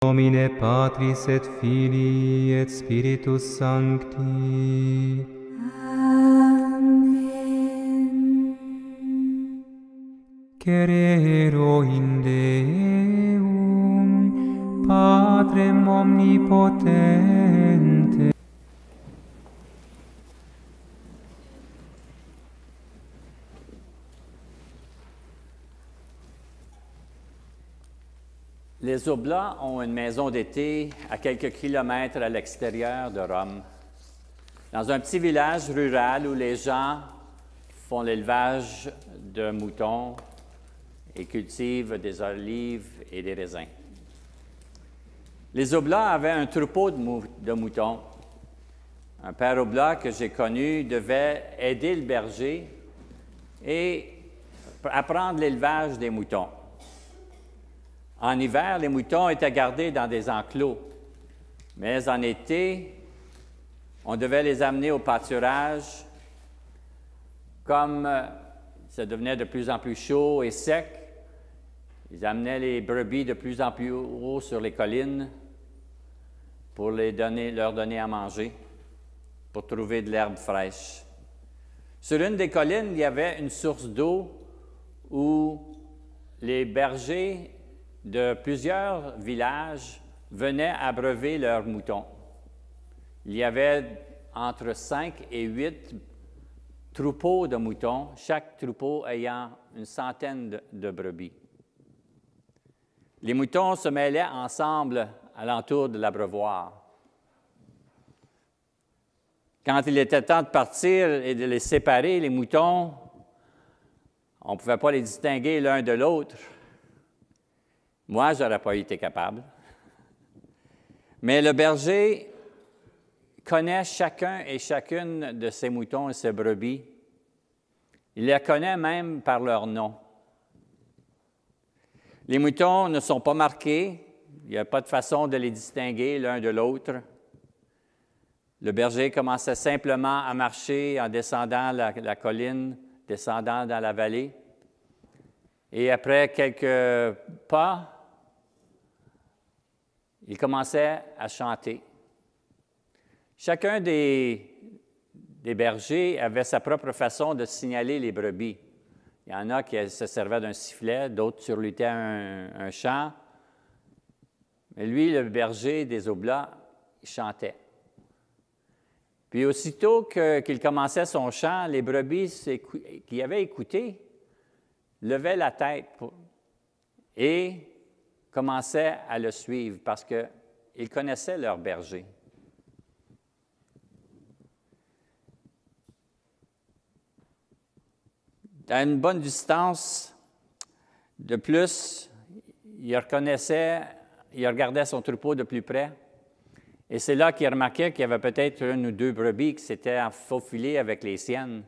Domine Patris et Filii et Spiritus Sancti. Amen. Cerero in Deum, Patrem omnipotente. Les Oblats ont une maison d'été à quelques kilomètres à l'extérieur de Rome, dans un petit village rural où les gens font l'élevage de moutons et cultivent des olives et des raisins. Les Oblats avaient un troupeau de moutons. Un père Oblat que j'ai connu devait aider le berger et apprendre l'élevage des moutons. En hiver, les moutons étaient gardés dans des enclos, mais en été, on devait les amener au pâturage. Comme ça devenait de plus en plus chaud et sec, ils amenaient les brebis de plus en plus haut sur les collines pour leur donner à manger, pour trouver de l'herbe fraîche. Sur une des collines, il y avait une source d'eau où les bergers de plusieurs villages venaient abreuver leurs moutons. Il y avait entre 5 et 8 troupeaux de moutons, chaque troupeau ayant une centaine de brebis. Les moutons se mêlaient ensemble alentour de l'abreuvoir. Quand il était temps de partir et de les séparer, les moutons, on ne pouvait pas les distinguer l'un de l'autre. Moi, je n'aurais pas été capable. Mais le berger connaît chacun et chacune de ses moutons et ses brebis. Il les connaît même par leur nom. Les moutons ne sont pas marqués. Il n'y a pas de façon de les distinguer l'un de l'autre. Le berger commençait simplement à marcher en descendant la colline, descendant dans la vallée. Et après quelques pas, il commençait à chanter. Chacun des bergers avait sa propre façon de signaler les brebis. Il y en a qui se servaient d'un sifflet, d'autres surlutaient un chant. Mais lui, le berger des Oblats, il chantait. Puis aussitôt qu'il commençait son chant, les brebis qui avaient écouté levaient la tête et commençaient à le suivre parce qu'ils connaissaient leur berger. À une bonne distance de plus, il regardait son troupeau de plus près. Et c'est là qu'il remarquait qu'il y avait peut-être une ou deux brebis qui s'étaient faufilées avec les siennes.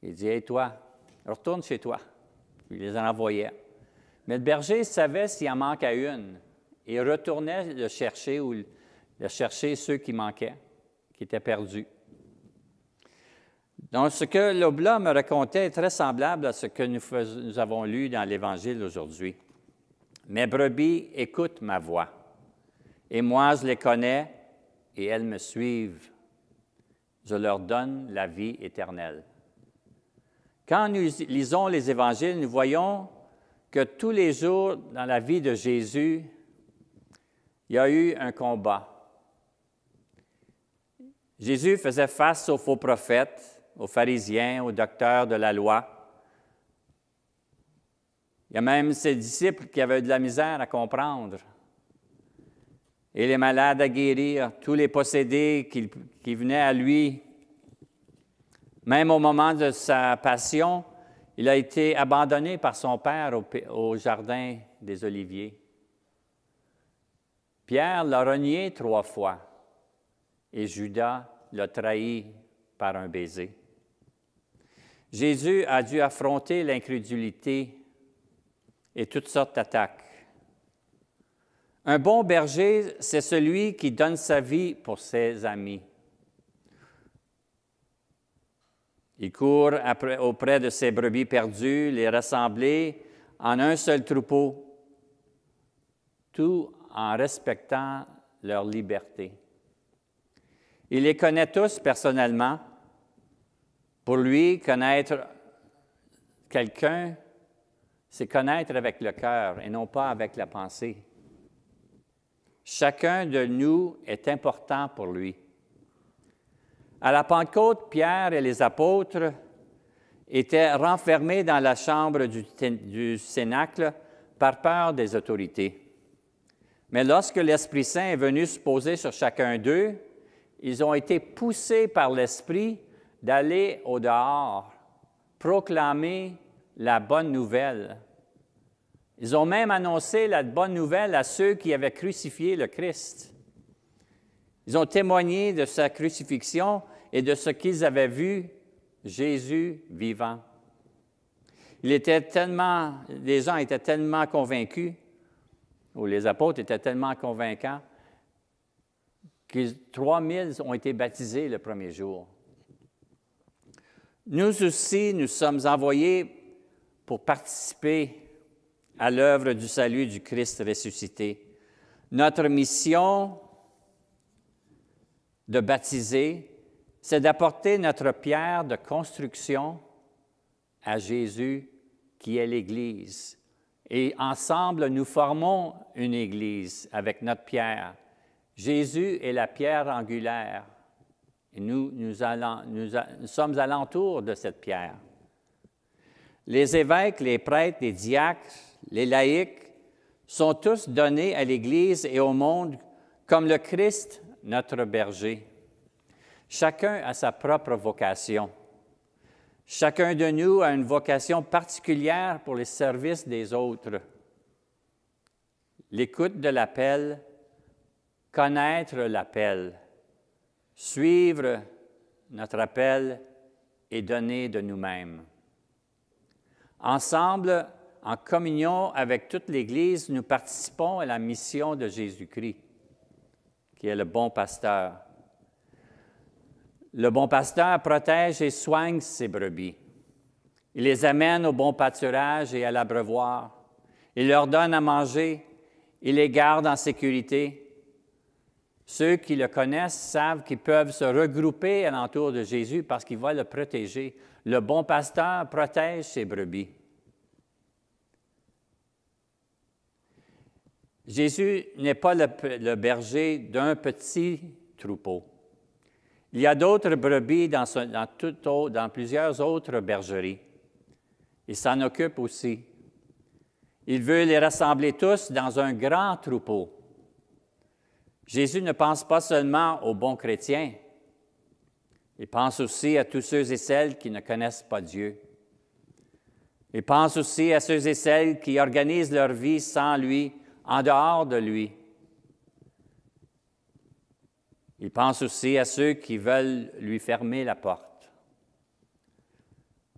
Il dit « Hey, toi, retourne chez toi. » Puis il les envoyait. Mais le berger savait s'il en manquait une. Il retournait le chercher ceux qui manquaient, qui étaient perdus. Donc, ce que l'Oblat me racontait est très semblable à ce que nous avons lu dans l'Évangile aujourd'hui. « Mes brebis écoutent ma voix, et moi je les connais, et elles me suivent. Je leur donne la vie éternelle. » Quand nous lisons les Évangiles, nous voyons que tous les jours dans la vie de Jésus, il y a eu un combat. Jésus faisait face aux faux prophètes, aux pharisiens, aux docteurs de la loi. Il y a même ses disciples qui avaient de la misère à comprendre. Et les malades à guérir, tous les possédés qui venaient à lui. Même au moment de sa passion, il a été abandonné par son père au jardin des Oliviers. Pierre l'a renié 3 fois et Judas l'a trahi par un baiser. Jésus a dû affronter l'incrédulité et toutes sortes d'attaques. Un bon berger, c'est celui qui donne sa vie pour ses amis. Il court auprès de ses brebis perdues, les rassembler en un seul troupeau, tout en respectant leur liberté. Il les connaît tous personnellement. Pour lui, connaître quelqu'un, c'est connaître avec le cœur et non pas avec la pensée. Chacun de nous est important pour lui. À la Pentecôte, Pierre et les apôtres étaient renfermés dans la chambre du cénacle par peur des autorités. Mais lorsque l'Esprit Saint est venu se poser sur chacun d'eux, ils ont été poussés par l'Esprit d'aller au dehors, proclamer la bonne nouvelle. Ils ont même annoncé la bonne nouvelle à ceux qui avaient crucifié le Christ. Ils ont témoigné de sa crucifixion et de ce qu'ils avaient vu, Jésus vivant. Les gens étaient tellement convaincus, ou les apôtres étaient tellement convaincants, que 3000 ont été baptisés le premier jour. Nous aussi, nous sommes envoyés pour participer à l'œuvre du salut du Christ ressuscité. Notre mission de baptiser, c'est d'apporter notre pierre de construction à Jésus, qui est l'Église. Et ensemble, nous formons une Église avec notre pierre. Jésus est la pierre angulaire. Et nous sommes alentour de cette pierre. Les évêques, les prêtres, les diacres, les laïcs sont tous donnés à l'Église et au monde comme le Christ, notre berger. Chacun a sa propre vocation. Chacun de nous a une vocation particulière pour les services des autres. L'écoute de l'appel, connaître l'appel, suivre notre appel et donner de nous-mêmes. Ensemble, en communion avec toute l'Église, nous participons à la mission de Jésus-Christ, qui est le bon pasteur. Le bon pasteur protège et soigne ses brebis. Il les amène au bon pâturage et à l'abreuvoir. Il leur donne à manger. Il les garde en sécurité. Ceux qui le connaissent savent qu'ils peuvent se regrouper alentour de Jésus parce qu'il va le protéger. Le bon pasteur protège ses brebis. Jésus n'est pas le berger d'un petit troupeau. Il y a d'autres brebis dans plusieurs autres bergeries. Il s'en occupe aussi. Il veut les rassembler tous dans un grand troupeau. Jésus ne pense pas seulement aux bons chrétiens. Il pense aussi à tous ceux et celles qui ne connaissent pas Dieu. Il pense aussi à ceux et celles qui organisent leur vie sans lui, en dehors de lui. Il pense aussi à ceux qui veulent lui fermer la porte.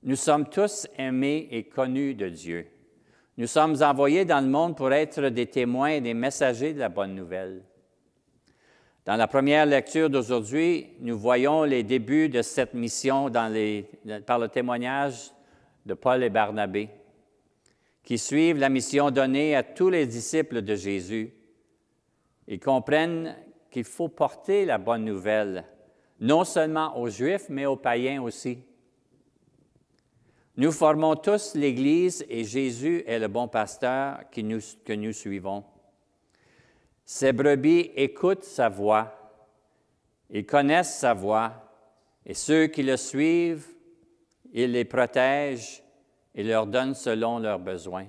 Nous sommes tous aimés et connus de Dieu. Nous sommes envoyés dans le monde pour être des témoins et des messagers de la bonne nouvelle. Dans la première lecture d'aujourd'hui, nous voyons les débuts de cette mission par le témoignage de Paul et Barnabé, qui suivent la mission donnée à tous les disciples de Jésus. Ils comprennent qu'il faut porter la bonne nouvelle, non seulement aux Juifs, mais aux païens aussi. Nous formons tous l'Église et Jésus est le bon pasteur que nous suivons. Ces brebis écoutent sa voix, ils connaissent sa voix, et ceux qui le suivent, il les protège et leur donne selon leurs besoins.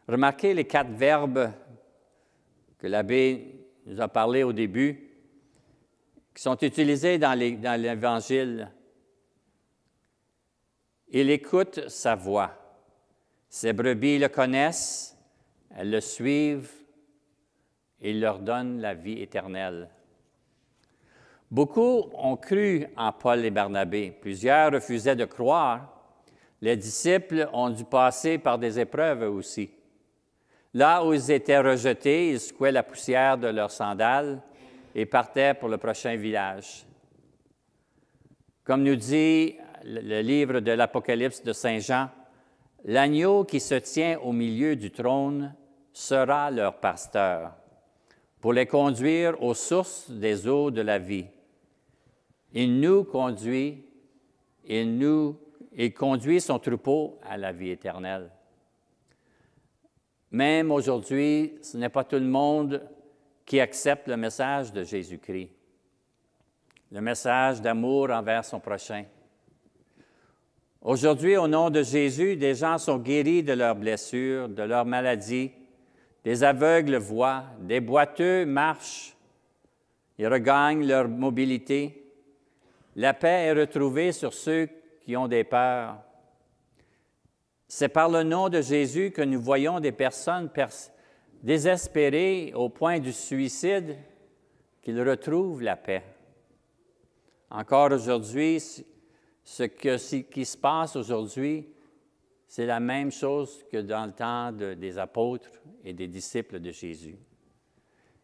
Remarquez les 4 verbes que l'abbé nous a parlé au début, qui sont utilisés dans l'Évangile. Il écoute sa voix. Ses brebis le connaissent, elles le suivent et il leur donne la vie éternelle. Beaucoup ont cru en Paul et Barnabé. Plusieurs refusaient de croire. Les disciples ont dû passer par des épreuves aussi. Là où ils étaient rejetés, ils secouaient la poussière de leurs sandales et partaient pour le prochain village. Comme nous dit le livre de l'Apocalypse de Saint Jean, l'agneau qui se tient au milieu du trône sera leur pasteur, pour les conduire aux sources des eaux de la vie. Il nous conduit, il conduit son troupeau à la vie éternelle. Même aujourd'hui, ce n'est pas tout le monde qui accepte le message de Jésus-Christ, le message d'amour envers son prochain. Aujourd'hui, au nom de Jésus, des gens sont guéris de leurs blessures, de leurs maladies, des aveugles voient, des boiteux marchent, ils regagnent leur mobilité. La paix est retrouvée sur ceux qui ont des peurs. C'est par le nom de Jésus que nous voyons des personnes désespérées au point du suicide qu'ils retrouvent la paix. Encore aujourd'hui, ce qui se passe aujourd'hui, c'est la même chose que dans le temps des apôtres et des disciples de Jésus.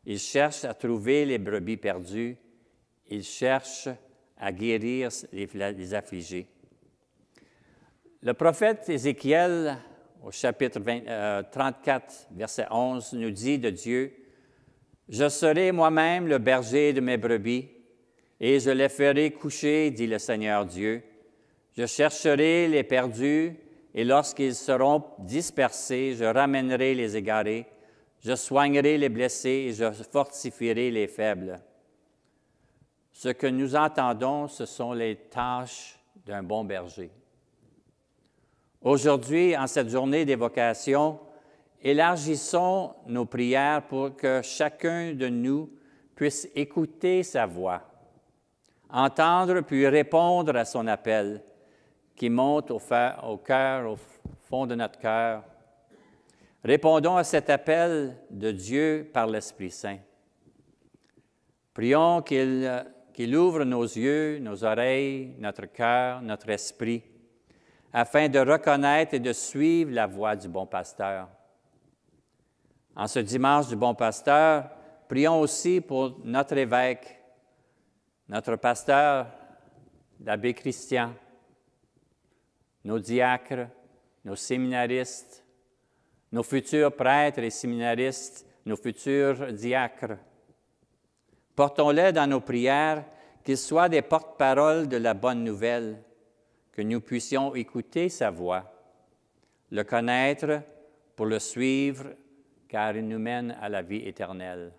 Ils cherchent à trouver les brebis perdues, ils cherchent à guérir les affligés. Le prophète Ézéchiel, au chapitre 34, verset 11, nous dit de Dieu, « Je serai moi-même le berger de mes brebis, et je les ferai coucher, dit le Seigneur Dieu. Je chercherai les perdus, et lorsqu'ils seront dispersés, je ramènerai les égarés, je soignerai les blessés et je fortifierai les faibles. » Ce que nous entendons, ce sont les tâches d'un bon berger. Aujourd'hui, en cette journée d'évocation, élargissons nos prières pour que chacun de nous puisse écouter sa voix, entendre puis répondre à son appel qui monte au cœur, au fond de notre cœur. Répondons à cet appel de Dieu par l'Esprit Saint. Prions qu'il ouvre nos yeux, nos oreilles, notre cœur, notre esprit, afin de reconnaître et de suivre la voie du bon pasteur. En ce dimanche du bon pasteur, prions aussi pour notre évêque, notre pasteur, l'abbé Christian, nos diacres, nos séminaristes, nos futurs prêtres et séminaristes, nos futurs diacres. Portons-les dans nos prières, qu'ils soient des porte-paroles de la bonne nouvelle, que nous puissions écouter sa voix, le connaître pour le suivre, car il nous mène à la vie éternelle.